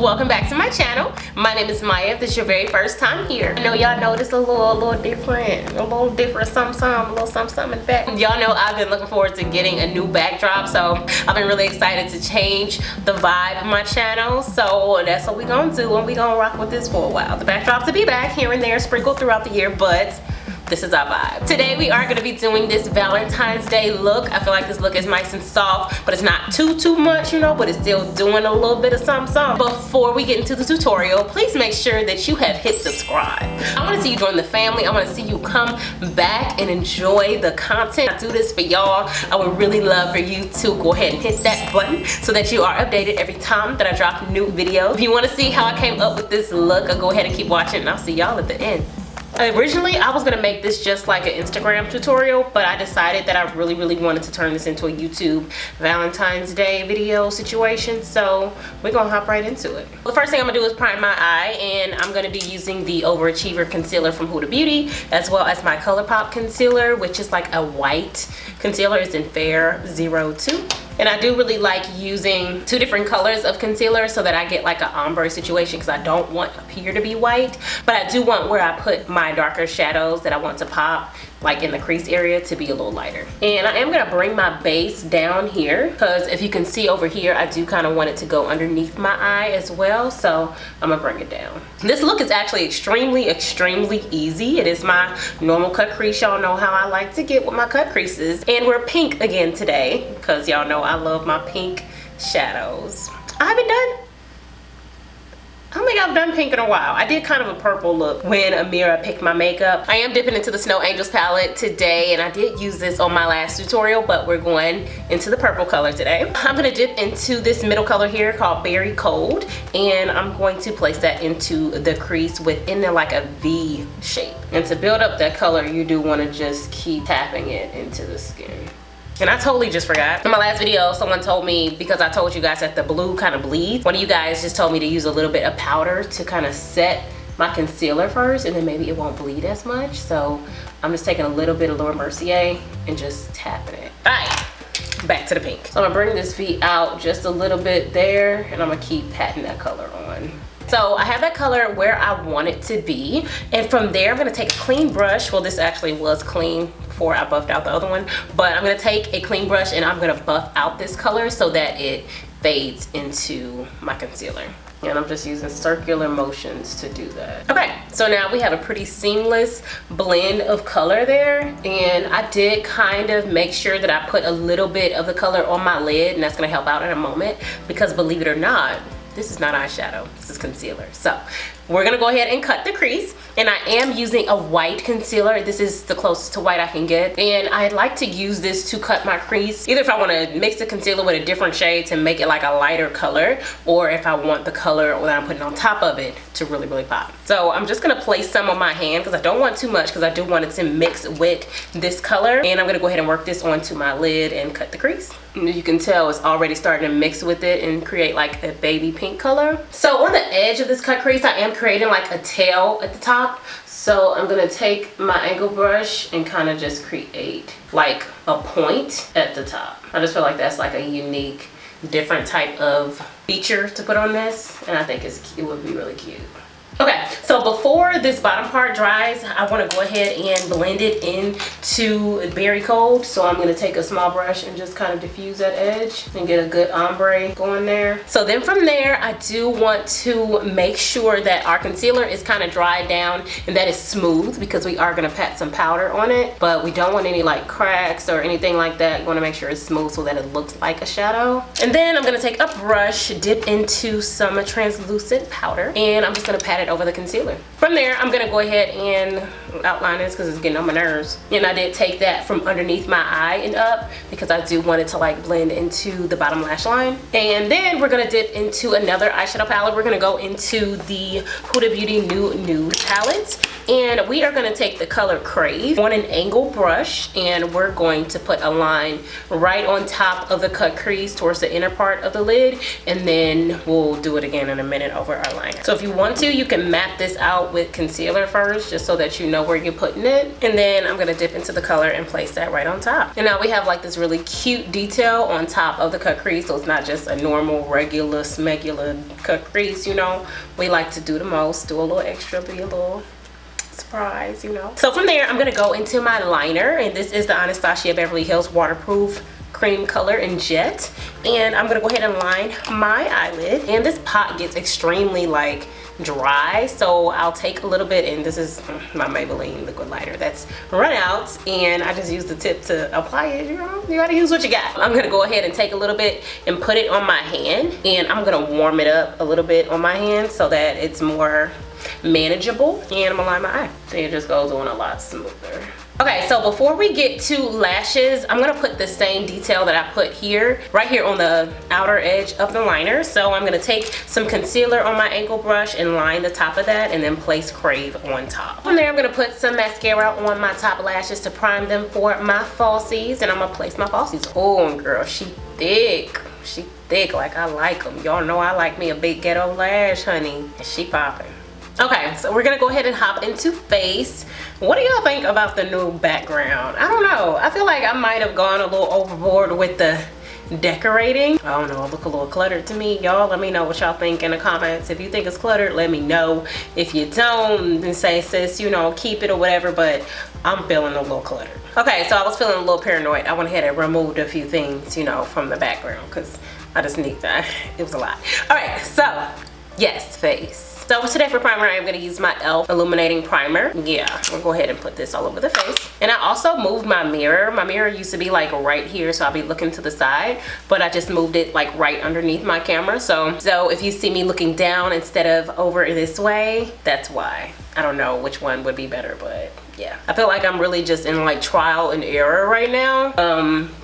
Hello, welcome back to my channel. My name is Maya. If this is your very first time here, I know y'all noticed a little different, something in the back. Y'all know I've been looking forward to getting a new backdrop, so I've been really excited to change the vibe of my channel. So that's what we gonna do, and we gonna rock with this for a while. The backdrops will be back here and there, sprinkled throughout the year, but this is our vibe. Today we are going to be doing this Valentine's Day look. I feel like this look is nice and soft, but it's not too much, you know, but it's still doing a little bit of something. Before we get into the tutorial, please make sure that you have hit subscribe. I want to see you join the family. I want to see you come back and enjoy the content. I do this for y'all. I would really love for you to go ahead and hit that button so that you are updated every time that I drop a new video. If you want to see how I came up with this look, go ahead and keep watching, and I'll see y'all at the end. Originally, I was gonna make this just like an Instagram tutorial, but I decided that I really wanted to turn this into a YouTube Valentine's Day video situation, so we're gonna hop right into it. The first thing I'm gonna do is prime my eye, and I'm gonna be using the Overachiever concealer from Huda Beauty, as well as my ColourPop concealer, which is like a white concealer. It's in Fair 02. And I do really like using two different colors of concealer so that I get like an ombre situation, because I don't want up here to be white, but I do want where I put my darker shadows that I want to pop, like in the crease area, to be a little lighter. And I am gonna bring my base down here, because if you can see over here, I do kind of want it to go underneath my eye as well, so I'm gonna bring it down. This look is actually extremely easy. It is my normal cut crease. Y'all know how I like to get with my cut creases, and we're pink again today, because y'all know I love my pink shadows. I don't think I've done pink in a while. I did kind of a purple look when Amira picked my makeup. I am dipping into the Snow Angels palette today, and I did use this on my last tutorial, but we're going into the purple color today. I'm gonna dip into this middle color here called Berry Cold, and I'm going to place that into the crease within like a V shape. And to build up that color, you do want to just keep tapping it into the skin. And I totally just forgot. In my last video, someone told me, because I told you guys that the blue kind of bleeds, one of you guys just told me to use a little bit of powder to kind of set my concealer first, and then maybe it won't bleed as much. So I'm just taking a little bit of Laura Mercier and just tapping it. All right, back to the pink. So I'm gonna bring this V out just a little bit there, and I'm gonna keep patting that color on. So I have that color where I want it to be, and from there I'm gonna take a clean brush. Well, this actually was clean before I buffed out the other one, but I'm gonna take a clean brush and I'm gonna buff out this color so that it fades into my concealer. And I'm just using circular motions to do that. Okay, so now we have a pretty seamless blend of color there, and I did kind of make sure that I put a little bit of the color on my lid, and that's gonna help out in a moment, because believe it or not, this is not eyeshadow, this is concealer. So we're gonna go ahead and cut the crease, and I am using a white concealer. This is the closest to white I can get, and I like to use this to cut my crease, either if I want to mix the concealer with a different shade to make it like a lighter color, or if I want the color that I'm putting on top of it to really pop. So I'm just gonna place some on my hand, because I don't want too much, because I do want it to mix with this color, and I'm gonna go ahead and work this onto my lid and cut the crease. And you can tell it's already starting to mix with it and create like a baby pink color. So on the edge of this cut crease, I am creating like a tail at the top. So I'm gonna take my angle brush and kind of just create like a point at the top. I just feel like that's like a unique, different type of feature to put on this, and I think it would be really cute. Okay, so before this bottom part dries, I want to go ahead and blend it into Berry Cold. So I'm going to take a small brush and just kind of diffuse that edge and get a good ombre going there. So then from there, I do want to make sure that our concealer is kind of dried down and that it's smooth, because we are going to pat some powder on it, but we don't want any like cracks or anything like that. You want to make sure it's smooth so that it looks like a shadow. And then I'm going to take a brush, dip into some translucent powder, and I'm just going to pat it over the concealer. From there, I'm gonna go ahead and outline this because it's getting on my nerves. And I did take that from underneath my eye and up, because I do want it to like blend into the bottom lash line. And then we're gonna dip into another eyeshadow palette. We're gonna go into the Huda Beauty Nude palette, And we are going to take the color Crease on an angle brush, and we're going to put a line right on top of the cut crease towards the inner part of the lid, and then we'll do it again in a minute over our liner. So if you want to, you can map this out with concealer first, just so that you know where you're putting it. And then I'm going to dip into the color and place that right on top. And now we have like this really cute detail on top of the cut crease, so it's not just a normal regular smegular cut crease, you know. We like to do the most, do a little extra, be a little surprise, you know. So from there, I'm gonna go into my liner, and this is the Anastasia Beverly Hills Waterproof Cream Color in Jet. And I'm gonna go ahead and line my eyelid. And this pot gets extremely like dry, so I'll take a little bit, and this is my Maybelline liquid liner that's run out, and I just use the tip to apply it. You know, you gotta use what you got. I'm gonna go ahead and take a little bit and put it on my hand, and I'm gonna warm it up a little bit on my hand so that it's more manageable. And I'm gonna line my eye, so it just goes on a lot smoother. Okay, so before we get to lashes, I'm gonna put the same detail that I put here, right here on the outer edge of the liner. So I'm gonna take some concealer on my angle brush and line the top of that, and then place Crave on top. From there, I'm gonna put some mascara on my top lashes to prime them for my falsies, and I'm gonna place my falsies. Oh, girl, she thick. She thick like I like them. Y'all know I like me a big ghetto lash, honey. And she popping. Okay, so we're gonna go ahead and hop into face. What do y'all think about the new background? I don't know. I feel like I might have gone a little overboard with the decorating. I don't know, it look a little cluttered to me. Y'all let me know what y'all think in the comments. If you think it's cluttered, let me know. If you don't, then say, sis, you know, keep it or whatever, but I'm feeling a little cluttered. Okay, so I was feeling a little paranoid. I went ahead and removed a few things, you know, from the background, because I just need that. It was a lot. All right, so yes, face. So today for primer, I'm going to use my e.l.f. Illuminating Primer. Yeah, I'm going to go ahead and put this all over the face. And I also moved my mirror. My mirror used to be like right here, so I'll be looking to the side. But I just moved it like right underneath my camera. So if you see me looking down instead of over this way, that's why. I don't know which one would be better, but yeah. I feel like I'm really just in like trial and error right now.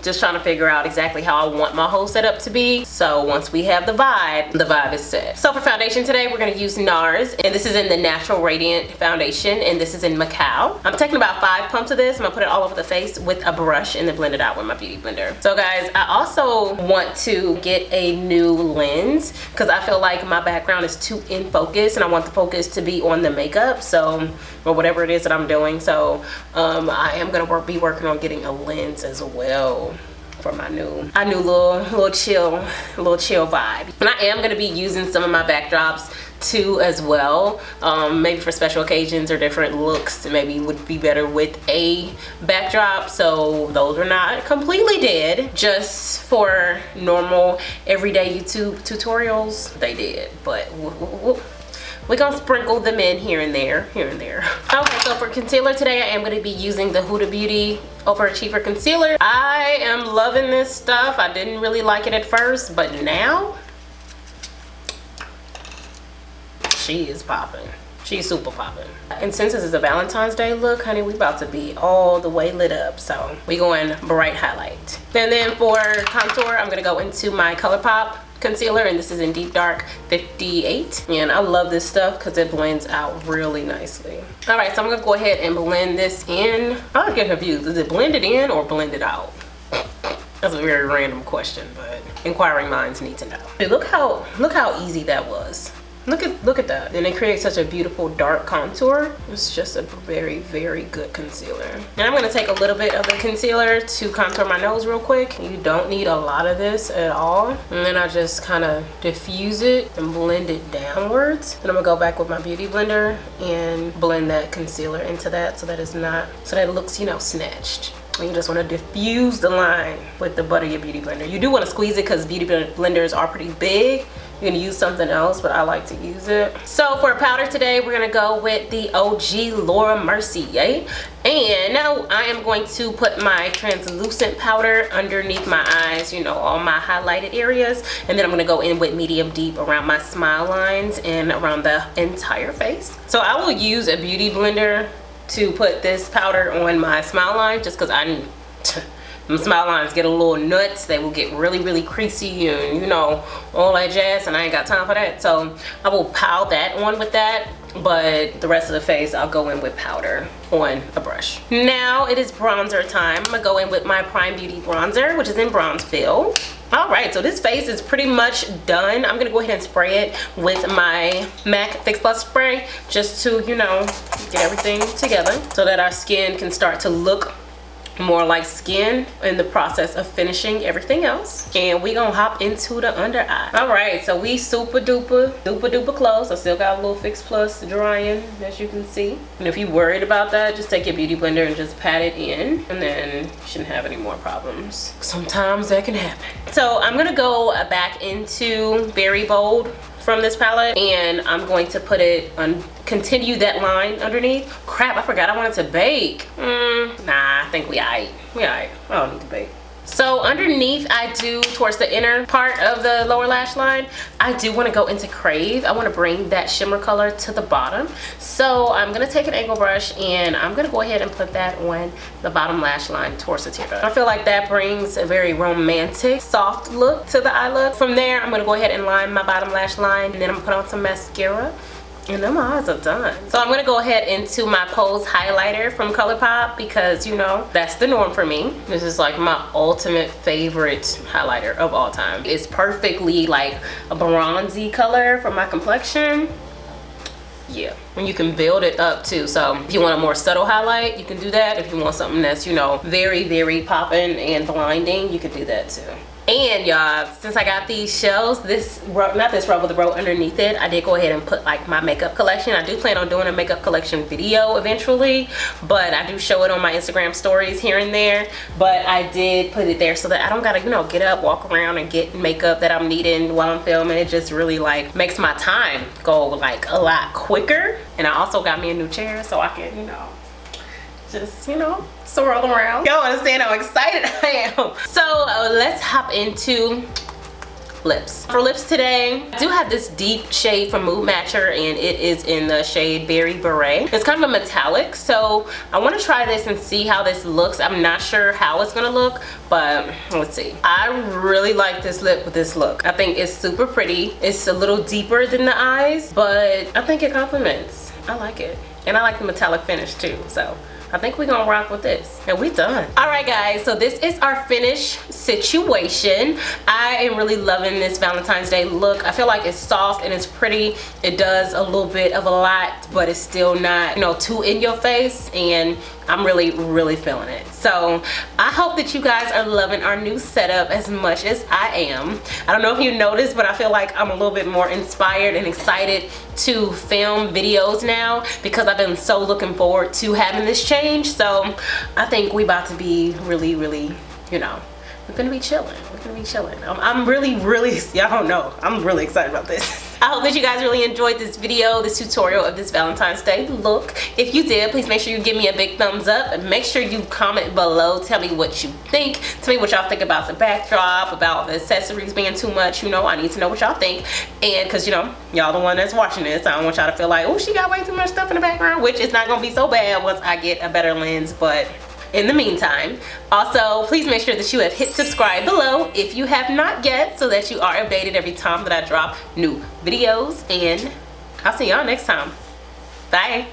Just trying to figure out exactly how I want my whole setup to be. So once we have the vibe is set. So for foundation today, we're gonna use NARS, and this is in the Natural Radiant Foundation, and this is in Macao. I'm taking about 5 pumps of this. I'm gonna put it all over the face with a brush and then blend it out with my beauty blender. So guys, I also want to get a new lens because I feel like my background is too in focus, and I want the focus to be on the makeup, so, or whatever it is that I'm doing. So I am gonna be working on getting a lens as well for my new little chill vibe. And I am gonna be using some of my backdrops too as well, maybe for special occasions or different looks. Maybe would be better with a backdrop, so those are not completely dead. Just for normal everyday YouTube tutorials, they did, but we're gonna sprinkle them in here and there. Okay, so for concealer today, I am gonna be using the Huda Beauty Overachiever Concealer. I am loving this stuff. I didn't really like it at first, but now she is popping. She's super popping. And since this is a Valentine's Day look, honey, we about to be all the way lit up. So we going bright highlight. And then for contour, I'm gonna go into my ColourPop concealer, and this is in Deep Dark 58, and I love this stuff because it blends out really nicely. All right, so I'm gonna go ahead and blend this in. I get confused, is it blended in or blended out? That's a very random question, but inquiring minds need to know. Hey, look how easy that was. Look at that. And it creates such a beautiful dark contour. It's just a very, very good concealer. And I'm gonna take a little bit of the concealer to contour my nose real quick. You don't need a lot of this at all. And then I just kind of diffuse it and blend it downwards. And I'm gonna go back with my beauty blender and blend that concealer into that so that it looks, you know, snatched. And you just want to diffuse the line with the butt of your beauty blender. You do want to squeeze it because beauty blenders are pretty big. You're gonna use something else, but I like to use it. So for powder today, we're gonna go with the OG Laura Mercier. And now I am going to put my translucent powder underneath my eyes, you know, all my highlighted areas. And then I'm gonna go in with medium deep around my smile lines and around the entire face. So I will use a beauty blender to put this powder on my smile line just because my smile lines get a little nuts. They will get really, really creasy and, you know, all that jazz, and I ain't got time for that. So I will pile that on with that. but the rest of the face I'll go in with powder on a brush. Now it is bronzer time. I'm gonna go in with my Prime Beauty bronzer, which is in Bronze Fill. All right, so this face is pretty much done. I'm gonna go ahead and spray it with my MAC Fix Plus spray just to, you know, get everything together so that our skin can start to look more like skin in the process of finishing everything else. And we gonna hop into the under eye. All right, so we super duper close. I still got a little Fix Plus drying, as you can see. And if you're worried about that, just take your beauty blender and just pat it in, and then you shouldn't have any more problems. Sometimes that can happen. So I'm gonna go back into Berry Bold from this palette, and I'm going to put it on, continue that line underneath. Crap, I forgot I wanted to bake. Nah, I think we aight. I don't need to bake. So underneath, I do, towards the inner part of the lower lash line, I do want to go into Crave. I want to bring that shimmer color to the bottom. So I'm going to take an angle brush and I'm going to go ahead and put that on the bottom lash line towards the teardrop. I feel like that brings a very romantic, soft look to the eye look. From there, I'm going to go ahead and line my bottom lash line, and then I'm going to put on some mascara. And then my eyes are done. So I'm gonna go ahead into my Pose highlighter from ColourPop, because you know, that's the norm for me. This is like my ultimate favorite highlighter of all time. It's perfectly like a bronzy color for my complexion. Yeah, and you can build it up too. So if you want a more subtle highlight, you can do that. If you want something that's, you know, very popping and blinding, you can do that too. And y'all, since I got these shells, not this rubber, the row underneath it, I did go ahead and put like my makeup collection. I do plan on doing a makeup collection video eventually, but I do show it on my Instagram stories here and there. But I did put it there so that I don't gotta, you know, get up, walk around and get makeup that I'm needing while I'm filming. It just really like makes my time go like a lot quicker. And I also got me a new chair so I can, you know, just, you know, swirl around. Y'all understand how excited I am. So let's hop into lips. For lips today, I do have this deep shade from Mood Matcher, and it is in the shade Berry Beret. It's kind of a metallic, so I want to try this and see how this looks. I'm not sure how it's gonna look, but let's see. I really like this lip with this look. I think it's super pretty. It's a little deeper than the eyes, but I think it complements. I like it, and I like the metallic finish too, so I think we're gonna rock with this, and we done. All right guys, so this is our finished situation. I am really loving this Valentine's Day look. I feel like it's soft and it's pretty. It does a little bit of a lot, but it's still not, you know, too in your face, and I'm really feeling it. So I hope that you guys are loving our new setup as much as I am. I don't know if you noticed, but I feel like I'm a little bit more inspired and excited to film videos now, because I've been so looking forward to having this change. So I think we about to be really, you know, we're gonna be chilling. We're gonna be chilling. I'm really, y'all don't know, I'm really excited about this. I hope that you guys really enjoyed this video, this tutorial of this Valentine's Day look. If you did, please make sure you give me a big thumbs up, and make sure you comment below. Tell me what you think. Tell me what y'all think about the backdrop, about the accessories being too much. You know, I need to know what y'all think. And because, you know, y'all the one that's watching this, I don't want y'all to feel like, oh, she got way too much stuff in the background, which is not gonna be so bad once I get a better lens. But in the meantime, also please make sure that you have hit subscribe below if you have not yet, so that you are updated every time that I drop new videos. And I'll see y'all next time. Bye.